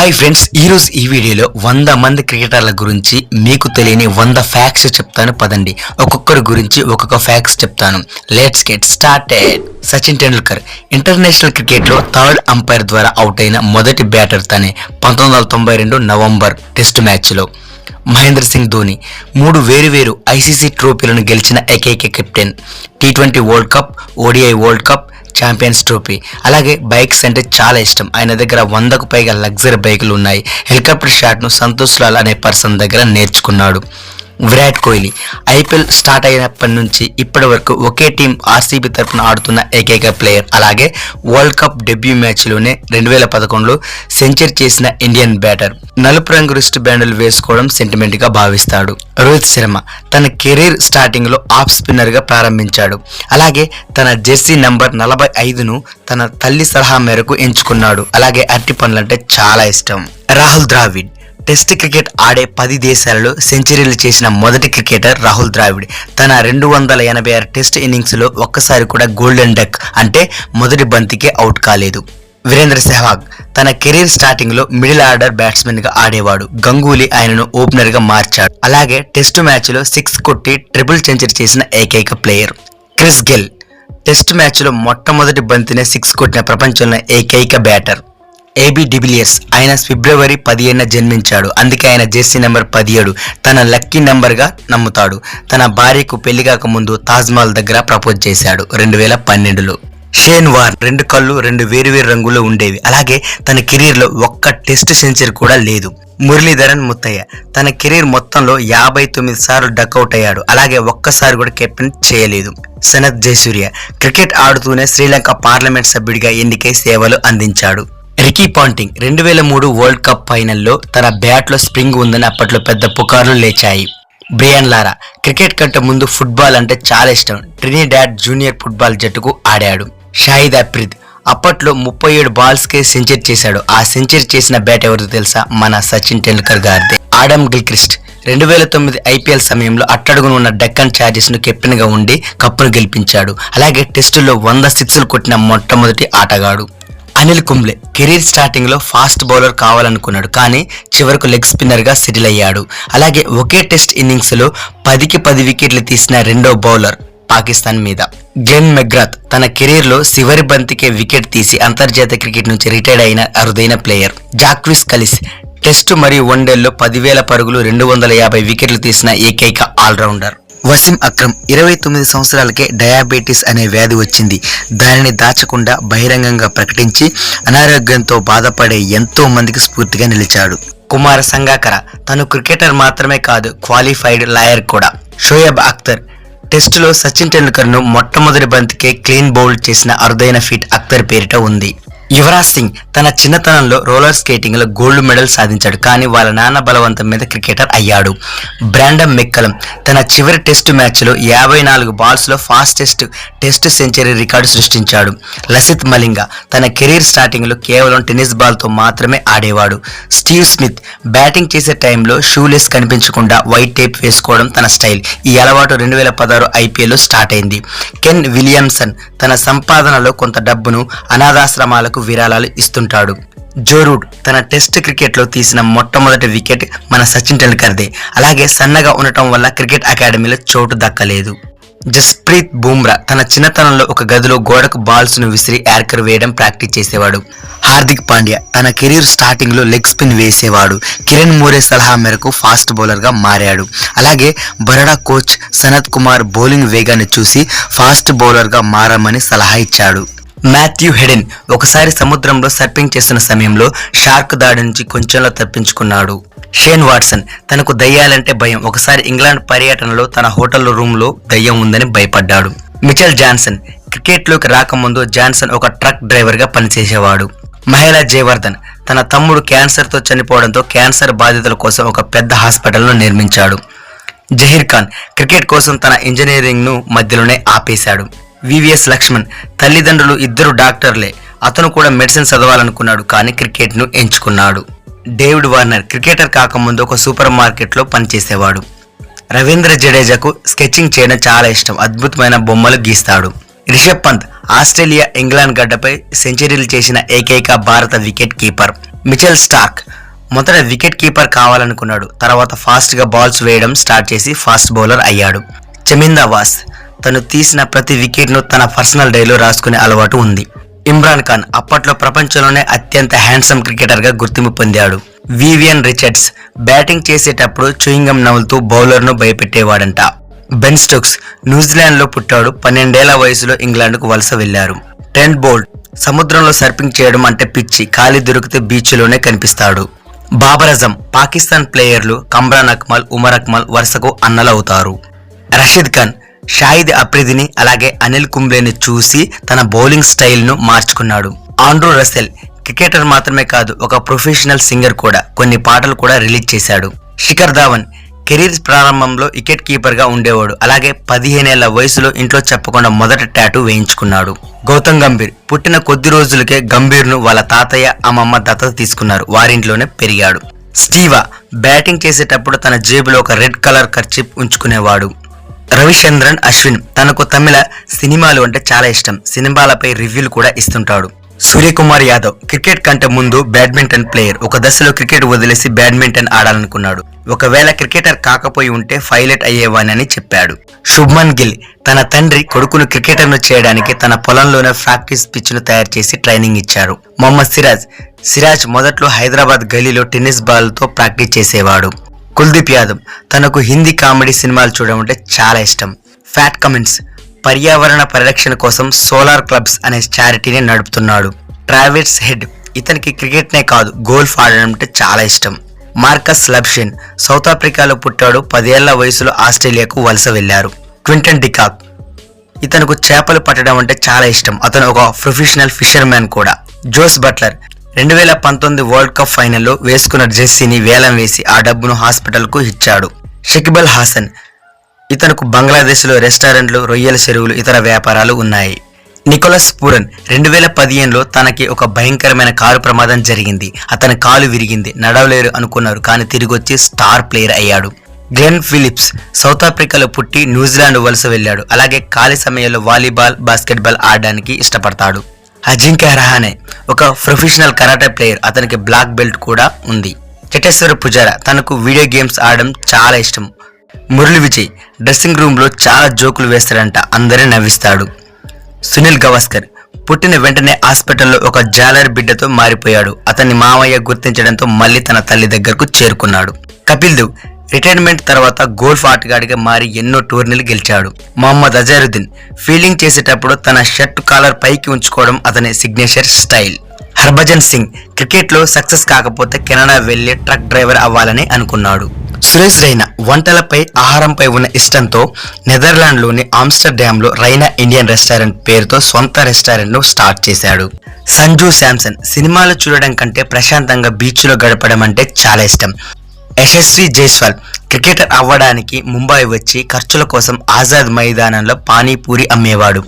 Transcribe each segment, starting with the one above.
Hi friends, ఈరోజు ఈ వీడియోలో 100 మంది క్రికెటర్ల గురించి మీకు తెలియని 100 ఫ్యాక్ట్స్ చెప్తాను. పదండి, ఒక్కొక్కరి గురించి ఒక్కొక్క ఫ్యాక్ట్స్ చెప్తాను. Let's get started. Sachin Tendulkar international క్రికెట్లో థర్డ్ అంపైర్ ద్వారా అవుట్ అయిన మొదటి బ్యాటర్ తనే 1992 నవంబర్ టెస్ట్ మ్యాచ్లో. మహేంద్ర సింగ్ ధోని 3 వేరువేరు ఐసీసీ ట్రోఫీలను గెలిచిన ఏకైక captain. T20 world cup, ODI world cup, champions trophy. అలాగే బైక్స్ అంటే చాలా ఇష్టం. ఆయన దగ్గర 100కు పైగా లగ్జరీ బైకులు ఉన్నాయి. హెలికాప్టర్ షాట్ను సంతోష్ లాల్ అనే పర్సన్ దగ్గర నేర్చుకున్నాడు. విరాట్ కోహ్లీ ఐపీఎల్ స్టార్ట్ అయినప్పటి నుంచి ఇప్పటి వరకు ఒకే టీం ఆర్సీబీ తరఫున ఆడుతున్న ఏకైక ప్లేయర్. అలాగే వరల్డ్ కప్ డెబ్యూ మ్యాచ్లోనే 2011లో సెంచరీ చేసిన ఇండియన్ బ్యాటర్. నలుపు రంగు రిస్ట్ బ్యాండ్లు వేసుకోవడం సెంటిమెంట్ గా భావిస్తాడు. రోహిత్ శర్మ తన కెరీర్ స్టార్టింగ్ లో ఆఫ్ స్పిన్నర్ గా ప్రారంభించాడు. అలాగే తన జెర్సీ నంబర్ 45ను తన తల్లి సలహా మేరకు ఎంచుకున్నాడు. అలాగే అరటి పండ్లంటే చాలా ఇష్టం. రాహుల్ ద్రావిడ్ టెస్ట్ క్రికెట్ ఆడే 10 దేశాలలో సెంచరీలు చేసిన మొదటి క్రికెటర్ రాహుల్ ద్రావిడ్. తన 286 టెస్ట్ ఇన్నింగ్స్ లో ఒక్కసారి కూడా గోల్డెన్ డక్ అంటే మొదటి బంతికే అవుట్ కాలేదు. వీరేంద్ర సెహ్వాగ్ తన కెరీర్ స్టార్టింగ్ లో మిడిల్ ఆర్డర్ బ్యాట్స్మెన్ గా ఆడేవాడు. గంగూలీ ఆయనను ఓపెనర్ గా మార్చాడు. అలాగే టెస్ట్ మ్యాచ్ లో 6 కొట్టి ట్రిపుల్ సెంచరీ చేసిన ఏకైక ప్లేయర్. క్రిస్ గెల్ టెస్ట్ మ్యాచ్ లో మొట్టమొదటి బంతినే 6 కొట్టిన ప్రపంచంలో ఏకైక బ్యాటర్. ఏబీ డివిలియర్స్ ఆయన ఫిబ్రవరి 15న జన్మించాడు. అందుకే ఆయన జెర్సీ నెంబర్ 17 తన లక్కీ నెంబర్ గా నమ్ముతాడు. తన భార్యకు పెళ్లి కాక ముందు తాజ్మహల్ దగ్గర ప్రపోజ్ చేశాడు 2012లో. షేన్ వార్న్ 2 కళ్ళు 2 వేరువేరు రంగుల్లో ఉండేవి. అలాగే తన కెరీర్ లో ఒక్క టెస్ట్ సెంచరీ కూడా లేదు. మురళీధరన్ ముత్తయ్య తన కెరీర్ మొత్తంలో 59 సార్లు డక్అవుట్ అయ్యాడు. అలాగే ఒక్కసారి కూడా కెప్టెన్ చేయలేదు. సనత్ జయసూర్య క్రికెట్ ఆడుతూనే శ్రీలంక పార్లమెంట్ సభ్యుడిగా ఎన్నికై సేవలు అందించాడు. రికీ పాంటింగ్ 2003 వరల్డ్ కప్ ఫైనల్లో తన బ్యాట్లో స్ప్రింగ్ ఉందని అప్పట్లో పెద్ద పుకార్లు లేచాయి. బ్రియాన్ లారా క్రికెట్ కంటే ముందు ఫుట్బాల్ అంటే చాలా ఇష్టం. ట్రినిడాడ్ జూనియర్ ఫుట్బాల్ జట్టుకు ఆడాడు. షాహిద్ అఫ్రిద్ అప్పట్లో 37 బాల్స్కే సెంచరీ చేశాడు. ఆ సెంచరీ చేసిన బ్యాట్ ఎవరిదో తెలుసా? మన సచిన్ టెండూల్కర్ గారిదే. ఆడమ్ గిల్క్రిస్ట్ 2009 ఐపీఎల్ సమయంలో అట్టడుగున ఉన్న డెక్కన్ చార్జెస్ ను కెప్టెన్ గా ఉండి కప్పును గెలిపించాడు. అలాగే టెస్టులో 100 సిక్స్లు కొట్టిన మొట్టమొదటి ఆటగాడు. అనిల్ కుంబ్లే కెరీర్ స్టార్టింగ్ లో ఫాస్ట్ బౌలర్ కావాలనుకున్నాడు, కానీ చివరకు లెగ్ స్పిన్నర్ గా సెటిల్ అయ్యాడు. అలాగే ఒకే టెస్ట్ ఇన్నింగ్స్ లో 10కి 10 వికెట్లు తీసిన రెండో బౌలర్ పాకిస్తాన్ మీద. గ్లెన్ మెగ్రాత్ తన కెరీర్ లో చివరి బంతికే వికెట్ తీసి అంతర్జాతీయ క్రికెట్ నుంచి రిటైర్డ్ అయిన అరుదైన ప్లేయర్. జాక్విస్ కలిస్ టెస్ట్ మరియు వన్డేల్లో 10,000 పరుగులు 250 వికెట్లు తీసిన ఏకైక ఆల్రౌండర్. వసీం అక్రమ్ 29 సంవత్సరాలకే డయాబెటీస్ అనే వ్యాధి వచ్చింది. దానిని దాచకుండా బహిరంగంగా ప్రకటించి అనారోగ్యంతో బాధపడే ఎంతో మందికి స్ఫూర్తిగా నిలిచాడు. కుమార సంగాకర తను క్రికెటర్ మాత్రమే కాదు, క్వాలిఫైడ్ లాయర్ కూడా. షోయబ్ అఖ్తర్ టెస్టులో సచిన్ టెండూల్కర్ ను మొట్టమొదటి బంతికే క్లీన్ బౌల్ చేసిన అరుదైన ఫీట్ అఖ్తర్ పేరిట ఉంది. యువరాజ్ సింగ్ తన చిన్నతనంలో రోలర్ స్కేటింగ్ లో గోల్డ్ మెడల్ సాధించాడు, కానీ వాళ్ళ నాన్న బలవంతం మీద క్రికెటర్ అయ్యాడు. బ్రాండమ్ మెక్కలం తన చివరి టెస్ట్ మ్యాచ్ లో 54 బాల్స్ లో ఫాస్టెస్ట్ టెస్ట్ సెంచరీ రికార్డు సృష్టించాడు. లసిత్ మలింగ తన కెరీర్ స్టార్టింగ్ లో కేవలం టెన్నిస్ బాల్ తో మాత్రమే ఆడేవాడు. స్టీవ్ స్మిత్ బ్యాటింగ్ చేసే టైంలో షూలెస్ కనిపించకుండా వైట్ టేప్ వేసుకోవడం తన స్టైల్. ఈ అలవాటు 2016 ఐపీఎల్ లో స్టార్ట్ అయింది. కెన్ విలియమ్సన్ తన సంపాదనలో కొంత డబ్బును అనాథాశ్రమాలకు విరాళాలు ఇస్తుంటాడు. జో రూట్ తన టెస్ట్ క్రికెట్ లో తీసిన మొట్టమొదటి వికెట్ మన సచిన్ టెండూల్కర్దే. అలాగే సన్నగా ఉండటం వల్ల క్రికెట్ అకాడమీలో చోటు దక్కలేదు. జస్ప్రీత్ బుమ్రా తన చిన్నతనంలో ఒక గదిలో గోడకు బాల్స్ ను విసిరి యార్కర్ వేయడం ప్రాక్టీస్ చేసేవాడు. హార్దిక్ పాండ్యా తన కెరీర్ స్టార్టింగ్ లో లెగ్ స్పిన్ వేసేవాడు. కిరణ్ మోరే సలహా మేరకు ఫాస్ట్ బౌలర్ గా మారాడు. అలాగే బరోడా కోచ్ సనత్ కుమార్ బౌలింగ్ వేగాన్ని చూసి ఫాస్ట్ బౌలర్ గా మారమని సలహా ఇచ్చాడు. మాథ్యూ హెడెన్ ఒకసారి సముద్రంలో సర్ఫింగ్ చేస్తున్న సమయంలో షార్క్ దాడి నుంచి కొంచెంలో తప్పించుకున్నాడు. షేన్ వాట్సన్ తనకు దయ్యాలంటే భయం. ఒకసారి ఇంగ్లాండ్ పర్యటనలో తన హోటల్ రూమ్ లో దయ్యం ఉందని భయపడ్డాడు. మిచెల్ జాన్సన్ క్రికెట్ లోకి రాకముందు జాన్సన్ ఒక ట్రక్ డ్రైవర్ గా పనిచేసేవాడు. మహిళా జయవర్ధన్ తన తమ్ముడు క్యాన్సర్ తో చనిపోవడంతో క్యాన్సర్ బాధితుల కోసం ఒక పెద్ద హాస్పిటల్ను నిర్మించాడు. జహీర్ ఖాన్ క్రికెట్ కోసం తన ఇంజనీరింగ్ ను మధ్యలోనే ఆపేశాడు. వివిఎస్ లక్ష్మణ్ తల్లిదండ్రులు ఇద్దరు డాక్టర్లే. అతను కూడా మెడిసిన్ చదవాలనుకున్నాడు, కానీ క్రికెట్ ను ఎంచుకున్నాడు. డేవిడ్ వార్నర్ క్రికెటర్ కాకముందు ఒక సూపర్ మార్కెట్ లో పనిచేసేవాడు. రవీంద్ర జడేజాకు స్కెచింగ్ చేయడం చాలా ఇష్టం. అద్భుతమైన బొమ్మలు గీస్తాడు. రిషబ్ పంత్ ఆస్ట్రేలియా ఇంగ్లాండ్ గడ్డపై సెంచరీలు చేసిన ఏకైక భారత వికెట్ కీపర్. మిచెల్ స్టార్క్ మొదట వికెట్ కీపర్ కావాలనుకున్నాడు. తర్వాత ఫాస్ట్ గా బాల్స్ వేయడం స్టార్ట్ చేసి ఫాస్ట్ బౌలర్ అయ్యాడు. చమిందా వాస్ తను తీసిన ప్రతి వికెట్ ను తన పర్సనల్ డైరీలో రాసుకునే అలవాటు ఉంది. ఇమ్రాన్ ఖాన్ అప్పట్లో ప్రపంచంలోనే అత్యంత హ్యాండ్సమ్ క్రికెటర్ గా గుర్తింపు పొందాడు. వివియన్ రిచర్డ్స్ బ్యాటింగ్ చేసేటప్పుడు చూయింగం నవ్వులుతూ బౌలర్ ను భయపెట్టేవాడంట. బెన్ స్టోక్స్ న్యూజిలాండ్ లో పుట్టాడు. 12 ఏళ్ల వయసులో ఇంగ్లాండ్ కు వలస వెళ్లారు. ట్రెంట్ బోల్ట్ సముద్రంలో సర్ఫింగ్ చేయడం అంటే పిచ్చి, ఖాళీ దొరికితే బీచ్ లోనే కనిపిస్తాడు. బాబర్ అజం పాకిస్తాన్ ప్లేయర్లు కమ్రాన్ అక్మల్, ఉమర్ అక్మల్ వరుసకు అన్నలవుతారు. రషీద్ ఖాన్ షాహిద్ అఫ్రిదిని అలాగే అనిల్ కుంబ్లేని చూసి తన బౌలింగ్ స్టైల్ ను మార్చుకున్నాడు. ఆండ్రూ రసెల్ క్రికెటర్ మాత్రమే కాదు, ఒక ప్రొఫెషనల్ సింగర్ కూడా. కొన్ని పాటలు కూడా రిలీజ్ చేశాడు. శిఖర్ ధావన్ కెరీర్ ప్రారంభంలో వికెట్ కీపర్ గా ఉండేవాడు. అలాగే 15 ఏళ్ల వయసులో ఇంట్లో చెప్పకుండా మొదట టాటూ వేయించుకున్నాడు. గౌతమ్ గంభీర్ పుట్టిన కొద్ది రోజులకే గంభీర్ ను వాళ్ళ తాతయ్య అమ్మమ్మ దత్తత తీసుకున్నారు. వారింట్లోనే పెరిగాడు. స్టీవా బ్యాటింగ్ చేసేటప్పుడు తన జేబులో ఒక రెడ్ కలర్ కర్చీప్ ఉంచుకునేవాడు. రవిచంద్రన్ అశ్విన్ తనకు తమిళ సినిమాలు అంటే చాలా ఇష్టం. సినిమాలపై రివ్యూలు కూడా ఇస్తుంటాడు. సూర్యకుమార్ యాదవ్ క్రికెట్ కంటే ముందు బ్యాడ్మింటన్ ప్లేయర్. ఒక దశలో క్రికెట్ వదిలేసి బ్యాడ్మింటన్ ఆడాలనుకున్నాడు. ఒకవేళ క్రికెటర్ కాకపోయి ఉంటే పైలట్ అయ్యేవానని చెప్పాడు. శుభ్మన్ గిల్ తన తండ్రి కొడుకును క్రికెటర్ను చేయడానికి తన పొలంలోనే ప్రాక్టీస్ పిచ్ ను తయారు చేసి ట్రైనింగ్ ఇచ్చారు. మొహమ్మద్ సిరాజ్ మొదట్లో హైదరాబాద్ గలీలో టెన్నిస్ బాల్ తో ప్రాక్టీస్ చేసేవాడు. కుల్దీప్ యాదవ్ తనకు హిందీ కామెడీ సినిమాలు చూడడం అంటే చాలా ఇష్టం. ఫ్యాట్ కమిన్స్ పర్యావరణ పరిరక్షణ కోసం సోలార్ క్లబ్స్ అనే చారిటీని నడుపుతున్నాడు. ట్రావిస్ హెడ్ ఇతనికి క్రికెట్ నే కాదు గోల్ఫ్ ఆడడం అంటే చాలా ఇష్టం. మార్కస్ లబ్షెన్ సౌత్ ఆఫ్రికాలో పుట్టాడు. 10 ఏళ్ల వయసులో ఆస్ట్రేలియాకు వలస వెళ్లారు. క్వింటన్ డికాక్ ఇతనుకు చేపలు పట్టడం అంటే చాలా ఇష్టం. అతను ఒక ప్రొఫెషనల్ ఫిషర్ మ్యాన్ కూడా. జోస్ బట్లర్ 2019 వరల్డ్ కప్ ఫైనల్లో వేసుకున్న జెర్సీని వేలం వేసి ఆ డబ్బును హాస్పిటల్ కు ఇచ్చాడు. షకిబ్ అల్ హాసన్ ఇతనుకు బంగ్లాదేశ్ లో రెస్టారెంట్లు, రొయ్యల చెరువులు, ఇతర వ్యాపారాలు ఉన్నాయి. నికోలస్ పూరన్ 2015లో తనకి ఒక భయంకరమైన కారు ప్రమాదం జరిగింది. అతని కాలు విరిగింది, నడవలేరు అనుకున్నారు, కానీ తిరిగొచ్చి స్టార్ ప్లేయర్ అయ్యాడు. గ్లెన్ ఫిలిప్స్ సౌత్ ఆఫ్రికాలో పుట్టి న్యూజిలాండ్ వలస వెళ్లాడు. అలాగే ఖాళీ సమయంలో వాలీబాల్, బాస్కెట్బాల్ ఆడడానికి ఇష్టపడతాడు. అజింక్య రహానే ఒక ప్రొఫెషనల్ కరాటే ప్లేయర్. అతనికి బ్లాక్ బెల్ట్ కూడా ఉంది. చటేశ్వర పుజారా తనకు వీడియో గేమ్స్ ఆడడం చాలా ఇష్టం. మురళి విజయ్ డ్రెస్సింగ్ రూమ్ లో చాలా జోకులు వేస్తాడంట, అందరిని నవ్విస్తాడు. సునీల్ గవాస్కర్ పుట్టిన వెంటనే హాస్పిటల్లో ఒక జాలర్ బిడ్డతో మారిపోయాడు. అతన్ని మామయ్య గుర్తించడంతో మళ్ళీ తన తల్లి దగ్గరకు చేరుకున్నాడు. కపిల్ దేవ్ రిటైర్మెంట్ తర్వాత గోల్ఫ్ ఆటగాడిగా మారి ఎన్నో టోర్నీలు గెలిచాడు. మొహమ్మద్ అజరుద్దీన్ ఫీల్డింగ్ చేసేటప్పుడు తన షర్ట్ కాలర్ పైకి ఉంచుకోవడం అతని signature style. Harbhajan Singh cricket లో సక్సెస్ కాకపోతే కెనడా వెళ్లి ట్రక్ డ్రైవర్ అవ్వాలని అనుకున్నాడు. సురేష్ రైనా వంటలపై, ఆహారంపై ఉన్న ఇష్టంతో నెదర్లాండ్ లోని ఆమ్స్టర్డామ్ లో రైనా ఇండియన్ రెస్టారెంట్ పేరుతో సొంత రెస్టారెంట్ ను స్టార్ట్ చేశాడు. సంజు శాంసన్ సినిమాలు చూడడం కంటే ప్రశాంతంగా బీచ్ లో గడపడం అంటే చాలా ఇష్టం. యశస్వి జైస్వాల్ క్రికెటర్ అవ్వడానికి ముంబై వచ్చి ఖర్చుల కోసం ఆజాద్ మైదానంలో పానీపూరి అమ్మేవాడు.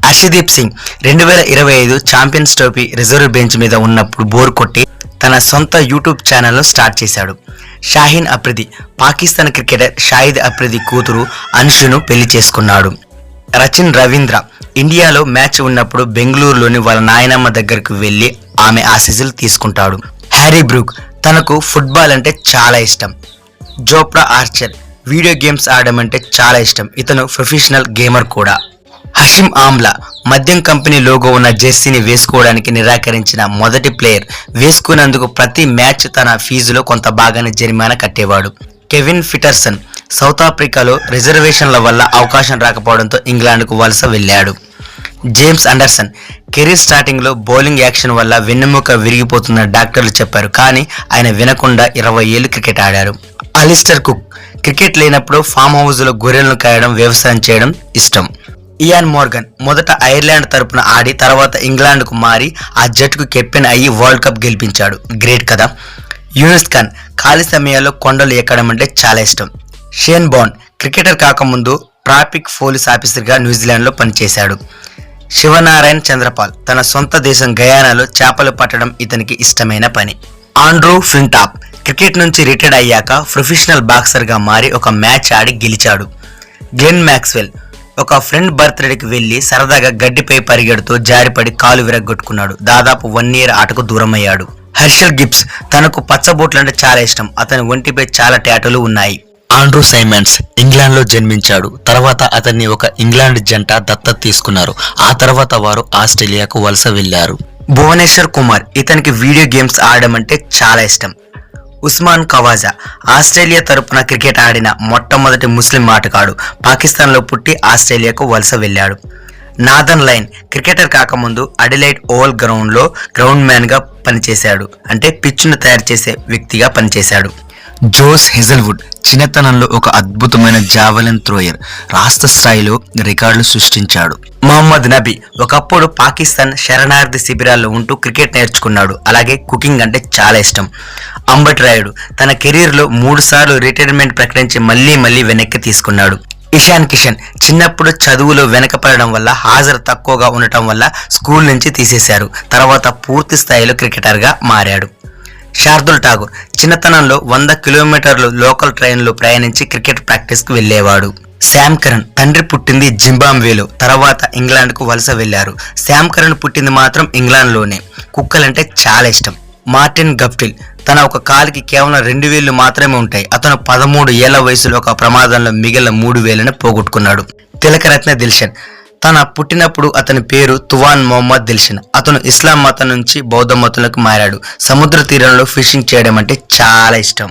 Harshdeep Singh 2025 champions trophy reserve bench మీద ఉన్నప్పుడు బోర్ కొట్టి తన సొంత యూట్యూబ్ ఛానల్ స్టార్ట్ చేశాడు. షాహీన్ అఫ్రిది పాకిస్తాన్ క్రికెటర్ షాహిద్ అఫ్రిది కూతురు అన్షును పెళ్లి చేసుకున్నాడు. రచిన్ రవీంద్ర ఇండియాలో మ్యాచ్ ఉన్నప్పుడు బెంగళూరులోని వాళ్ళ నాయనమ్మ దగ్గరకు వెళ్లి ఆమె ఆశీస్సులు తీసుకుంటాడు. హ్యారీ బ్రూక్ తనకు ఫుట్బాల్ అంటే చాలా ఇష్టం. జోప్రా ఆర్చర్ వీడియో గేమ్స్ ఆడడం అంటే చాలా ఇష్టం. ఇతను ప్రొఫెషనల్ గేమర్ కూడా. హషిమ్ ఆమ్లా మద్యం కంపెనీ లోగో ఉన్న జెర్సీని వేసుకోవడానికి నిరాకరించిన మొదటి ప్లేయర్. వేసుకున్నందుకు ప్రతి మ్యాచ్ తన ఫీజులో కొంత భాగాన్ని జరిమానా కట్టేవాడు. కెవిన్ పిటర్సన్ సౌత్ ఆఫ్రికాలో రిజర్వేషన్ల వల్ల అవకాశం రాకపోవడంతో ఇంగ్లాండ్కు వలస వెళ్లాడు. జేమ్స్ అండర్సన్ కెరీర్ స్టార్టింగ్ లో బౌలింగ్ యాక్షన్ వల్ల వెన్నెముక విరిగిపోతున్న డాక్టర్లు చెప్పారు, కానీ ఆయన వినకుండా 20 ఏళ్లు క్రికెట్ ఆడారు. అలిస్టర్ కుక్ క్రికెట్ లేనప్పుడు ఫామ్ హౌస్ లో గొర్రెలను కాయడం, వ్యవసాయం చేయడం ఇష్టం. ఇయాన్ మోర్గన్ మొదట ఐర్లాండ్ తరపున ఆడి తర్వాత ఇంగ్లాండ్ కు మారి ఆ జట్టుకు కెప్టెన్ అయ్యి వరల్డ్ కప్ గెలిపించాడు. గ్రేట్ కదా. యూనిస్ ఖాన్ ఖాళీ సమయాల్లో కొండలు ఎక్కడం అంటే చాలా ఇష్టం. షేన్ బాండ్ క్రికెటర్ కాకముందు ట్రాఫిక్ పోలీస్ ఆఫీసర్ గా న్యూజిలాండ్ లో పనిచేశాడు. శివనారాయణ్ చంద్రపాల్ తన సొంత దేశం గయానాలో చేపలు పట్టడం ఇతనికి ఇష్టమైన పని. ఆండ్రూ ఫ్లింటాప్ క్రికెట్ నుంచి రిటైర్డ్ అయ్యాక ప్రొఫెషనల్ బాక్సర్ గా మారి ఒక మ్యాచ్ ఆడి గెలిచాడు. గ్లెన్ మ్యాక్స్వెల్ ఒక ఫ్రెండ్ బర్త్డేకి వెళ్లి సరదాగా గడ్డిపై పరిగెడుతూ జారిపడి కాలు విరగ్గొట్టుకున్నాడు. దాదాపు 1 year ఆటకు దూరమయ్యాడు. హర్షల్ గిబ్స్ తనకు పచ్చబోట్లు అంటే చాలా ఇష్టం. అతని ఒంటిపై చాలా టాటూలు ఉన్నాయి. ఆండ్రూ సైమన్స్ ఇంగ్లాండ్ లో జన్మించాడు. తర్వాత అతన్ని ఒక ఇంగ్లాండ్ జంట దత్తత తీసుకున్నారు. ఆ తర్వాత వారు ఆస్ట్రేలియాకు వలస వెళ్లారు. భువనేశ్వర్ కుమార్ ఇతనికి వీడియో గేమ్స్ ఆడడం అంటే చాలా ఇష్టం. ఉస్మాన్ ఖవాజా ఆస్ట్రేలియా తరపున క్రికెట్ ఆడిన మొట్టమొదటి ముస్లిం ఆటగాడు. పాకిస్తాన్లో పుట్టి ఆస్ట్రేలియాకు వలస వెళ్ళాడు. నాథన్ లైన్ క్రికెటర్ కాకముందు అడిలైడ్ ఓవల్ గ్రౌండ్లో గ్రౌండ్ మ్యాన్గా పనిచేశాడు. అంటే పిచ్చును తయారు చేసే వ్యక్తిగా పనిచేశాడు. జోస్ హెజల్వుడ్ చిన్నతనంలో ఒక అద్భుతమైన జావెలిన్ థ్రోయర్. రాష్ట్ర స్థాయిలో రికార్డులు సృష్టించాడు. మహమ్మద్ నబీ ఒకప్పుడు పాకిస్తాన్ శరణార్థి శిబిరాల్లో ఉంటూ క్రికెట్ నేర్చుకున్నాడు. అలాగే కుకింగ్ అంటే చాలా ఇష్టం. అంబటి రాయుడు తన కెరీర్లో 3 సార్లు రిటైర్మెంట్ ప్రకటించి మళ్ళీ వెనక్కి తీసుకున్నాడు. ఇషాన్ కిషన్ చిన్నప్పుడు చదువులో వెనకపడడం వల్ల హాజరు తక్కువగా ఉండటం వల్ల స్కూల్ నుంచి తీసేశారు. తర్వాత పూర్తి స్థాయిలో క్రికెటర్గా మారాడు. శార్దుల్ ఠాగూర్ చిన్నతనంలో 100 కిలోమీటర్లు లోకల్ ట్రైన్లో ప్రయాణించి క్రికెట్ ప్రాక్టీస్కి వెళ్లేవాడు. శామ్ కరణ్ తండ్రి పుట్టింది జింబాబ్వేలో, తర్వాత ఇంగ్లాండ్కు వలస వెళ్లారు. శామ్ కరణ్ పుట్టింది మాత్రం ఇంగ్లాండ్లోనే. కుక్కలంటే చాలా ఇష్టం. మార్టిన్ గప్టిల్ తన ఒక కాలికి కేవలం 2 వేళ్లు మాత్రమే ఉంటాయి. అతను 13 ఏళ్ల వయసులో ఒక ప్రమాదంలో మిగిలిన 3 వేళ్లను పోగొట్టుకున్నాడు. తిలకరత్న దిల్షన్ తన పుట్టినప్పుడు అతని పేరు తువాన్ మొహమ్మద్ దిల్షన్. అతను ఇస్లాం మతం నుంచి బౌద్ధ మతంలోకి మారాడు. సముద్ర తీరంలో ఫిషింగ్ చేయడం అంటే చాలా ఇష్టం.